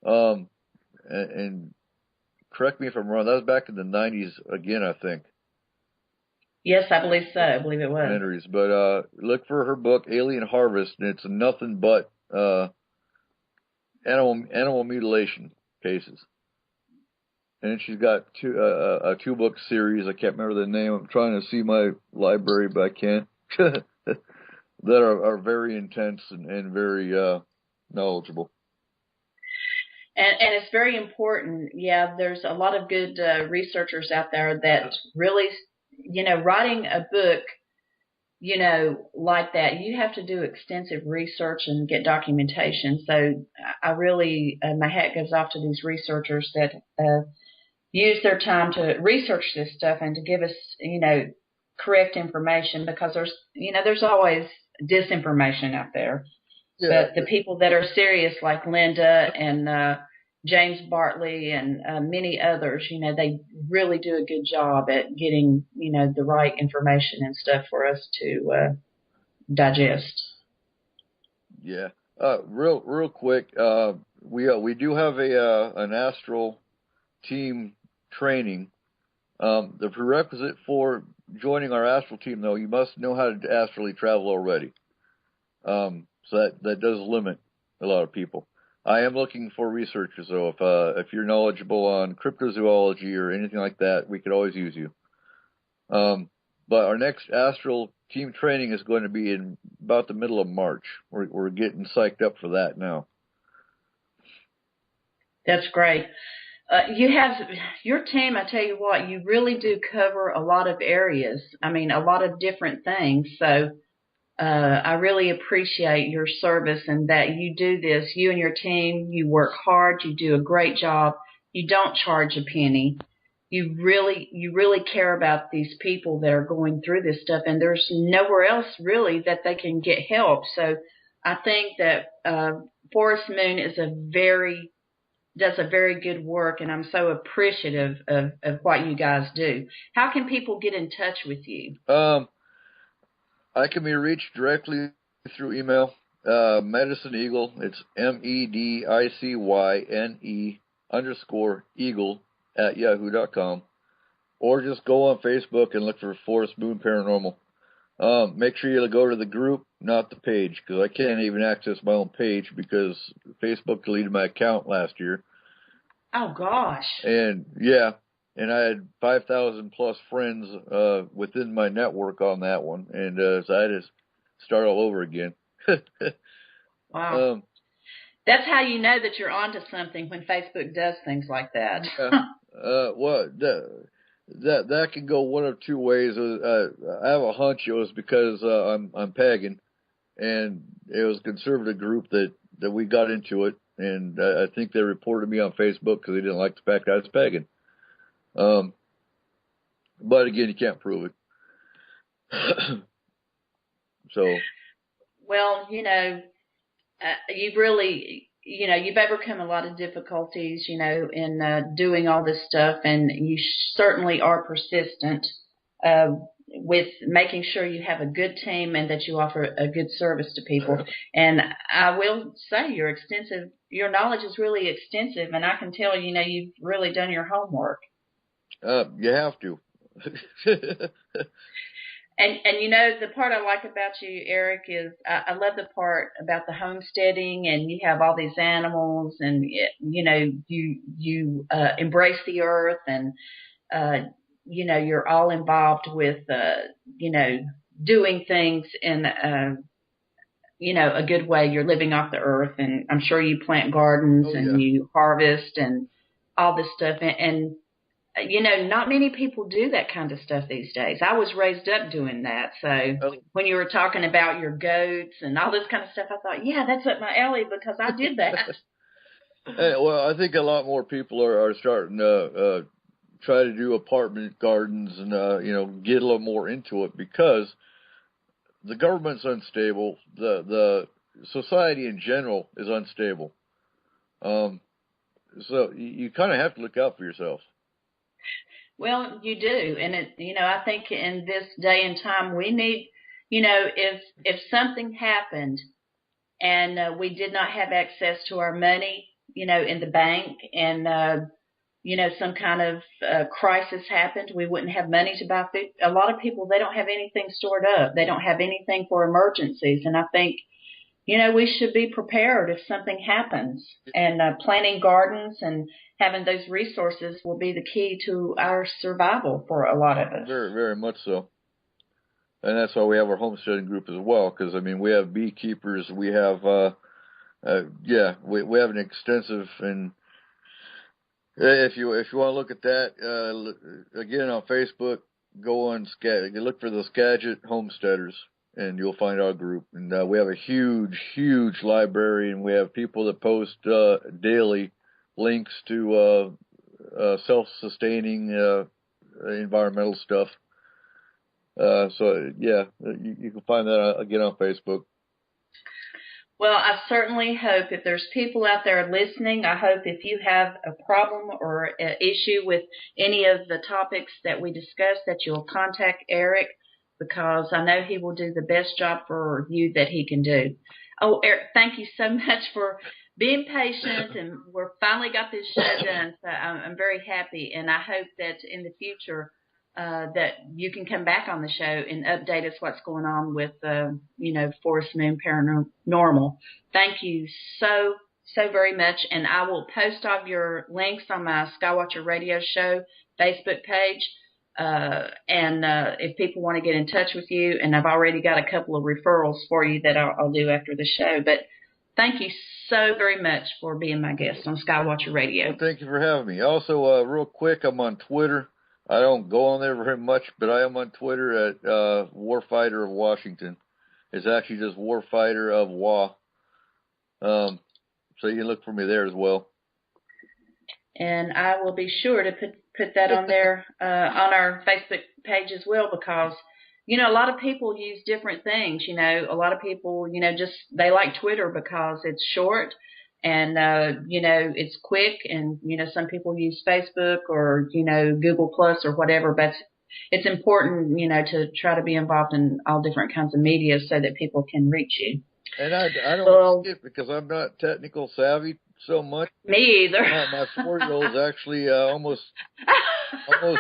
And correct me if I'm wrong, that was back in the 90s again, I think. Yes, I believe so. I believe it was. But look for her book, Alien Harvest, and it's nothing but animal mutilation cases. And she's got a 2-book series. I can't remember the name. I'm trying to see my library, but I can't. That are very intense and very knowledgeable. And it's very important. Yeah, there's a lot of good researchers out there that really, you know, writing a book, you know, like that, you have to do extensive research and get documentation. So I really, my hat goes off to these researchers that use their time to research this stuff and to give us, you know, correct information, because there's always disinformation out there. Yeah. But the people that are serious, like Linda and James Bartley and many others, you know, they really do a good job at getting, you know, the right information and stuff for us to digest. Yeah. Real quick, we do have an astral team training. The prerequisite for joining our astral team, though, you must know how to astrally travel already. So that does limit a lot of people. I am looking for researchers, though. If you're knowledgeable on cryptozoology or anything like that, we could always use you. But our next astral team training is going to be in about the middle of March. We're getting psyched up for that now. That's great. You have your team, I tell you what, you really do cover a lot of areas. I mean, a lot of different things. So I really appreciate your service and that you do this. You and your team, you work hard. You do a great job. You don't charge a penny. You really care about these people that are going through this stuff, and there's nowhere else really that they can get help. So I think that Forest Moon is does a very good work, and I'm so appreciative of what you guys do. How can people get in touch with you? I can be reached directly through email. Medicine Eagle, it's MEDICYNE_Eagle@yahoo.com. Or just go on Facebook and look for Forest Moon Paranormal. Make sure you go to the group, not the page, because I can't even access my own page because Facebook deleted my account last year. Oh, gosh. And, yeah, and I had 5,000 plus friends within my network on that one, and so I had to start all over again. Wow. That's how you know that you're onto something, when Facebook does things like that. Well, that can go one of two ways. I have a hunch it was because I'm pagan, and it was a conservative group that we got into it, and I think they reported me on Facebook because they didn't like the fact I was pagan. But again, you can't prove it. So. Well, you've really, you've overcome a lot of difficulties, in doing all this stuff, and you certainly are persistent with making sure you have a good team and that you offer a good service to people. And I will say your knowledge is really extensive, and I can tell, you've really done your homework. You have to. And the part I like about you, Eric, is I love the part about the homesteading, and you have all these animals, and you embrace the earth, and you're all involved with doing things in a good way. You're living off the earth, and I'm sure you plant gardens and you harvest and all this stuff, and not many people do that kind of stuff these days. I was raised up doing that. So when you were talking about your goats and all this kind of stuff, I thought, yeah, that's up my alley because I did that. Well, I think a lot more people are starting to try to do apartment gardens and, get a little more into it because the government's unstable. The society in general is unstable. So you kind of have to look out for yourself. Well, you do. And, I think in this day and time, we need, if something happened and we did not have access to our money, in the bank and, some kind of crisis happened, we wouldn't have money to buy food. A lot of people, they don't have anything stored up. They don't have anything for emergencies. And I think, we should be prepared if something happens, and planting gardens and having those resources will be the key to our survival for a lot of us. Very, very much so. And that's why we have our homesteading group as well, because, we have beekeepers, we have, we have an extensive, and if you want to look at that, again, on Facebook, go on, look for the Skagit Homesteaders, and you'll find our group. And we have a huge, huge library, and we have people that post daily links to self-sustaining environmental stuff. So, yeah, you can find that again on Facebook. Well, I certainly hope if there's people out there listening, I hope if you have a problem or an issue with any of the topics that we discussed, that you'll contact Eric, because I know he will do the best job for you that he can do. Oh, Eric, thank you so much for being patient, and we're finally got this show done. So I'm very happy, and I hope that in the future that you can come back on the show and update us what's going on with, Forest Moon Paranormal. Thank you so, so very much, and I will post all your links on my Skywatcher Radio Show Facebook page. And if people want to get in touch with you, and I've already got a couple of referrals for you that I'll do after the show. But thank you so very much for being my guest on Skywatcher Radio. Well, thank you for having me. Also, real quick, I'm on Twitter. I don't go on there very much, but I am on Twitter at Warfighter of Washington. It's actually just Warfighter of Wa. So you can look for me there as well. And I will be sure to put that on there on our Facebook page as well, because a lot of people use different things. A lot of people just they like Twitter because it's short and it's quick, and some people use Facebook or Google Plus or whatever, but it's important to try to be involved in all different kinds of media so that people can reach you. And I don't like it because I'm not technical savvy so much. Me either. My 4-year-old is actually almost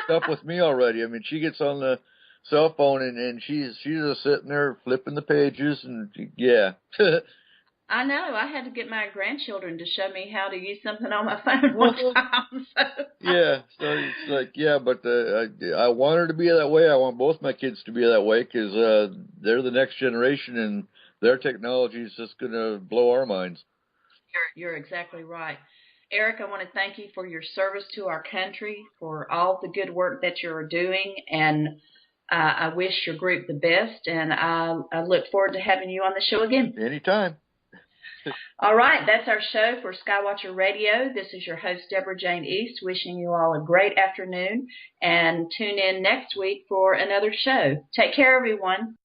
up with me already. I mean, she gets on the cell phone and she's just sitting there flipping the pages, and yeah. I know. I had to get my grandchildren to show me how to use something on my phone one time. So. Yeah, so it's like, yeah, but I want her to be that way. I want both my kids to be that way because they're the next generation, and their technology is just going to blow our minds. You're exactly right. Eric, I want to thank you for your service to our country, for all the good work that you're doing, and I wish your group the best, and I look forward to having you on the show again. Anytime. All right, that's our show for Skywatcher Radio. This is your host, Deborah Jane East, wishing you all a great afternoon, and tune in next week for another show. Take care, everyone.